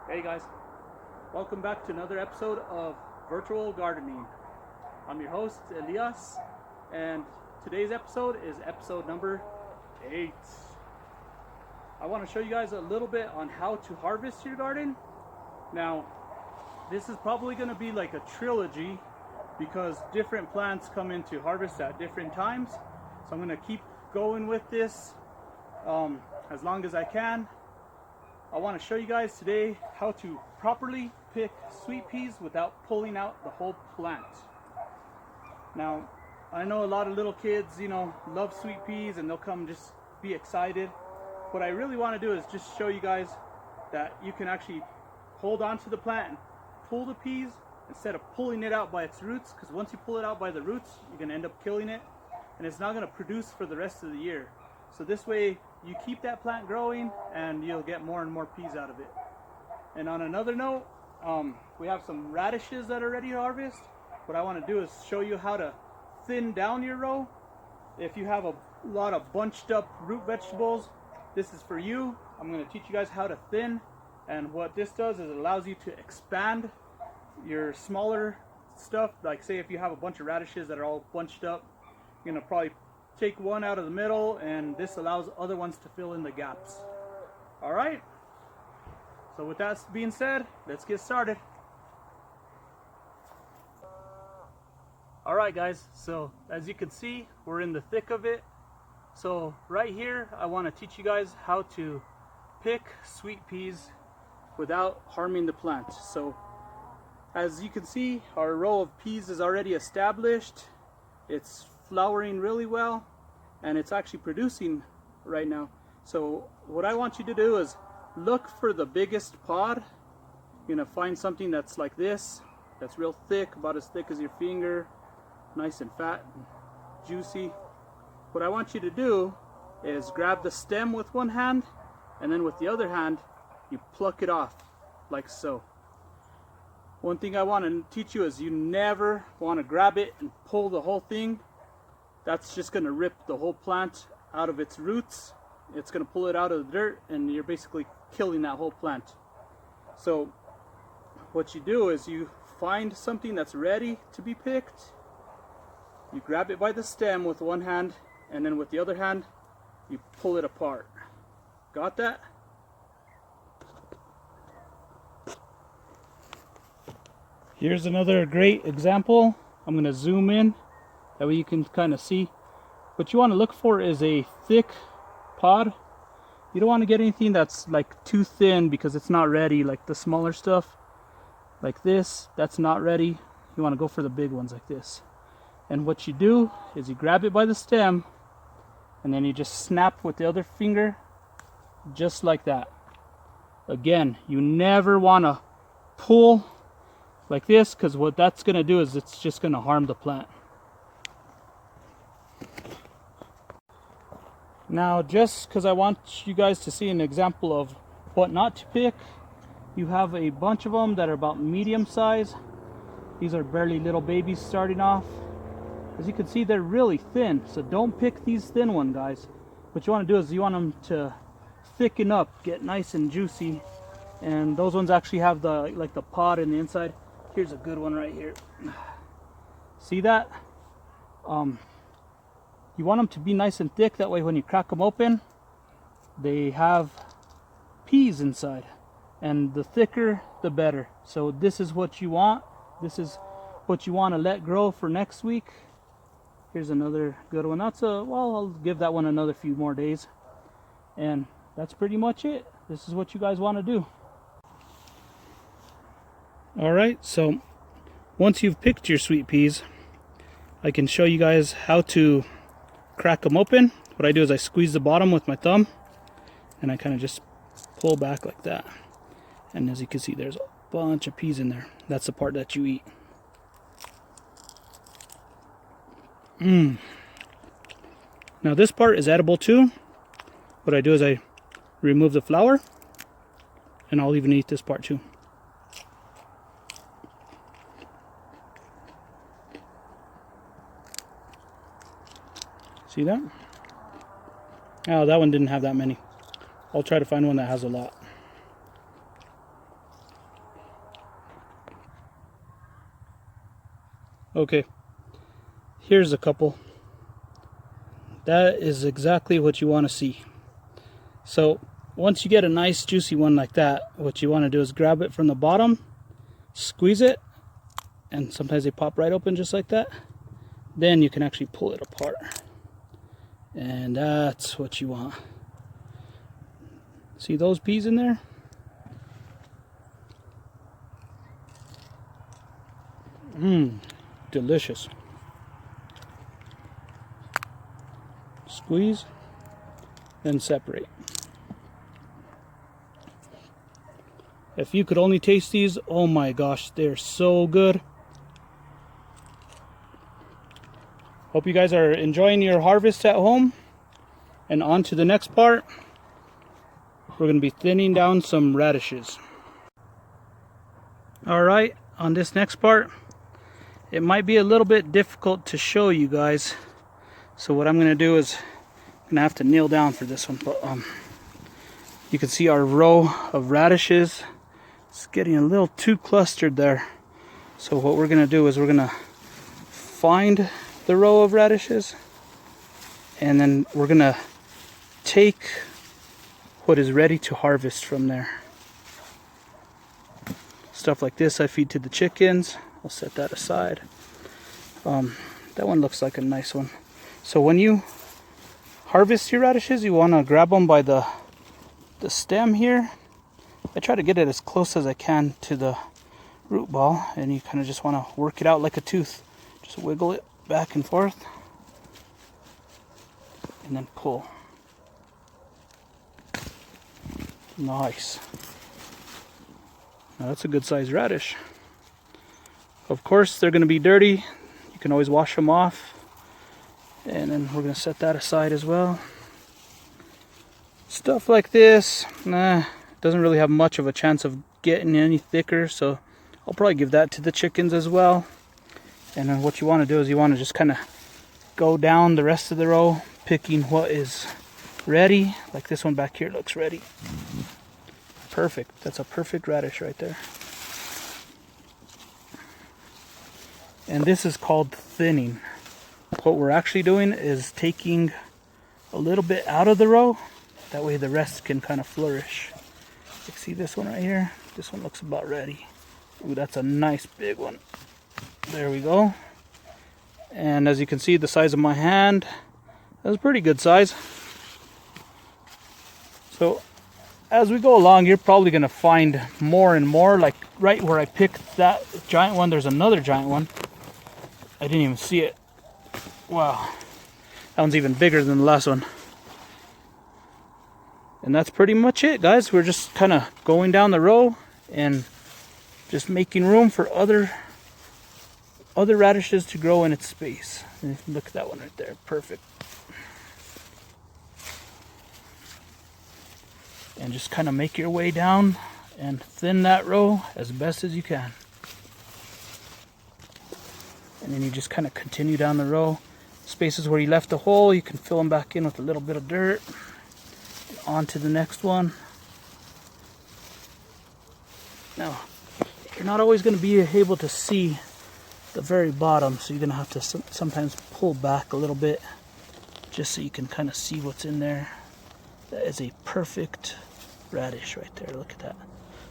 Hey guys, welcome back to another episode of Virtual Gardening. I'm your host Elias, and today's episode is episode number 8. I want to show you guys a little bit on how to harvest your garden. Now, this is probably going to be like a trilogy because different plants come into harvest at different times. So I'm going to keep going with this as long as I can. I want to show you guys today how to properly pick sweet peas without pulling out the whole plant. Now, I know a lot of little kids, love sweet peas and they'll come just be excited. What I really want to do is just show you guys that you can actually hold on to the plant and pull the peas instead of pulling it out by its roots, because once you pull it out by the roots, you're going to end up killing it and it's not going to produce for the rest of the year. So this way you keep that plant growing and you'll get more and more peas out of it. And on another note, we have some radishes that are ready to harvest. What I want to do is show you how to thin down your row. If you have a lot of bunched up root vegetables, this is for you. I'm going to teach you guys how to thin, and what this does is it allows you to expand your smaller stuff. Like say if you have a bunch of radishes that are all bunched up, you're going to probably take one out of the middle, and this allows other ones to fill in the gaps. All right, so with that being said, let's get started. All right guys, so as you can see, we're in the thick of it. So right here I want to teach you guys how to pick sweet peas without harming the plant. So as you can see, our row of peas is already established. It's flowering really well and it's actually producing right now. So what I want you to do is look for the biggest pod. You're gonna find something that's like this, that's real thick, about as thick as your finger, nice and fat and juicy. What I want you to do is grab the stem with one hand, and then with the other hand you pluck it off like so. One thing I want to teach you is you never want to grab it and pull the whole thing. That's just going to rip the whole plant out of its roots. It's going to pull it out of the dirt and you're basically killing that whole plant. So what you do is you find something that's ready to be picked. You grab it by the stem with one hand, and then with the other hand you pull it apart. Got that? Here's another great example. I'm going to zoom in, that way you can kind of see. What you want to look for is a thick pod. You don't want to get anything that's like too thin because it's not ready, like the smaller stuff like this, that's not ready. You want to go for the big ones like this. And what you do is you grab it by the stem and then you just snap with the other finger just like that. Again, you never want to pull like this, because what that's going to do is it's just going to harm the plant. Now, just because I want you guys to see an example of what not to pick, you have a bunch of them that are about medium size. These are barely little babies starting off. As you can see, they're really thin, so don't pick these thin ones, guys. What you want to do is you want them to thicken up, get nice and juicy, and those ones actually have the pod in the inside. Here's a good one right here. See that? You want them to be nice and thick, that way when you crack them open, they have peas inside, and the thicker the better. So this is what you want. This is what you want to let grow for next week. Here's another good one. I'll give that one another few more days, and that's pretty much it. This is what you guys want to do. Alright, so once you've picked your sweet peas, I can show you guys how to crack them open. What I do is I squeeze the bottom with my thumb and I kind of just pull back like that, and as you can see, there's a bunch of peas in there. That's the part that you eat. Now this part is edible too. What I do is I remove the flour, and I'll even eat this part too. See that? Oh, that one didn't have that many. I'll try to find one that has a lot. Okay, here's a couple. That is exactly what you want to see. So once you get a nice juicy one like that, what you want to do is grab it from the bottom, squeeze it, and sometimes they pop right open just like that. Then you can actually pull it apart. And that's what you want. See those peas in there? Mmm, delicious. Squeeze, then separate. If you could only taste these, oh my gosh, they're so good. Hope you guys are enjoying your harvest at home. And on to the next part. We're going to be thinning down some radishes. Alright, on this next part, it might be a little bit difficult to show you guys. So what I'm going to do is, I'm going to have to kneel down for this one. But you can see our row of radishes. It's getting a little too clustered there. So what we're going to do is we're going to find the row of radishes. And then we're going to take what is ready to harvest from there. Stuff like this I feed to the chickens. I'll set that aside. That one looks like a nice one. So when you harvest your radishes, you want to grab them by the stem here. I try to get it as close as I can to the root ball, and you kind of just want to work it out like a tooth. Just wiggle it back and forth, and then pull. Nice. Now that's a good sized radish. Of course, they're going to be dirty. You can always wash them off. And then we're going to set that aside as well. Stuff like this, doesn't really have much of a chance of getting any thicker, so I'll probably give that to the chickens as well. And then what you want to do is you want to just kind of go down the rest of the row, picking what is ready. Like this one back here looks ready. Perfect. That's a perfect radish right there. And this is called thinning. What we're actually doing is taking a little bit out of the row. That way the rest can kind of flourish. You see this one right here? This one looks about ready. Ooh, that's a nice big one. There we go. And as you can see, the size of my hand, that's a pretty good size. So as we go along, you're probably going to find more and more. Like right where I picked that giant one, there's another giant one. I didn't even see it. Wow. That one's even bigger than the last one. And that's pretty much it, guys. We're just kind of going down the row and just making room for other radishes to grow in its space. And look at that one right there. Perfect. And just kind of make your way down and thin that row as best as you can. And then you just kind of continue down the row. Spaces where you left a hole, you can fill them back in with a little bit of dirt. On to the next one. Now, you're not always going to be able to see the very bottom, so you're going to have to sometimes pull back a little bit just so you can kind of see what's in there. That is a perfect radish right there. Look at that.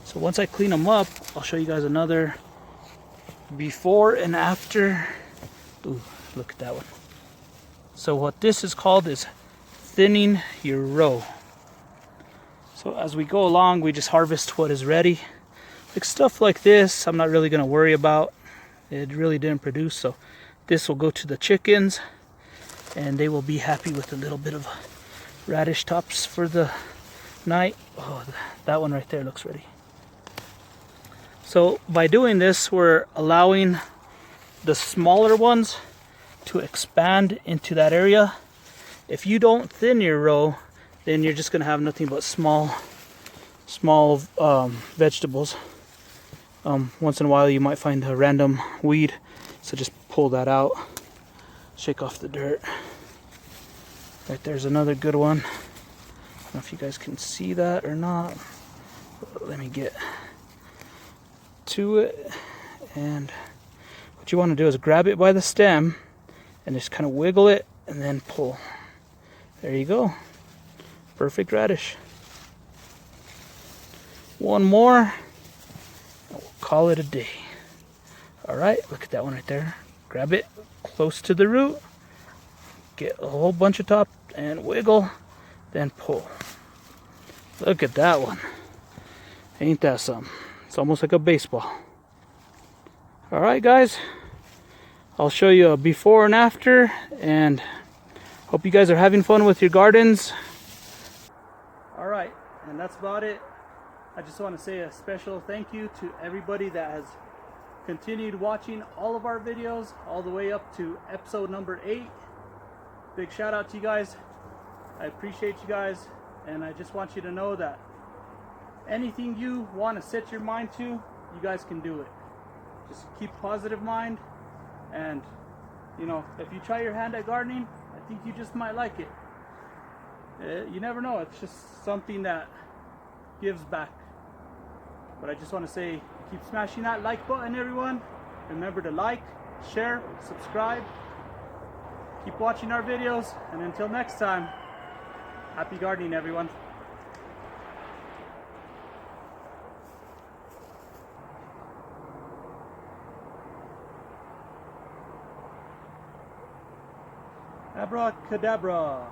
So once I clean them up, I'll show you guys another before and after. Ooh, look at that one. So what this is called is thinning your row. So as we go along, we just harvest what is ready. Like stuff like this, I'm not really going to worry about. It really didn't produce, so this will go to the chickens, and they will be happy with a little bit of radish tops for the night. Oh, that one right there looks ready. So by doing this, we're allowing the smaller ones to expand into that area. If you don't thin your row, then you're just going to have nothing but small vegetables. Once in a while you might find a random weed, so just pull that out, shake off the dirt. Right there's another good one. I don't know if you guys can see that or not. Let me get to it. And what you want to do is grab it by the stem and just kind of wiggle it and then pull. There you go. Perfect radish. One more, and we'll call it a day. All right, look at that one right there. Grab it close to the root, get a whole bunch of top and wiggle, then pull. Look at that one. Ain't that something? It's almost like a baseball. All right, guys. I'll show you a before and after, and hope you guys are having fun with your gardens. All right, and that's about it. I just want to say a special thank you to everybody that has continued watching all of our videos all the way up to episode number 8. Big shout out to you guys. I appreciate you guys, and I just want you to know that anything you want to set your mind to, you guys can do it. Just keep positive mind, and you know, if you try your hand at gardening, I think you just might like it. You never know, it's just something that gives back. But I just want to say, keep smashing that like button, everyone. Remember to like, share, subscribe. Keep watching our videos, and until next time, happy gardening, everyone. Abracadabra.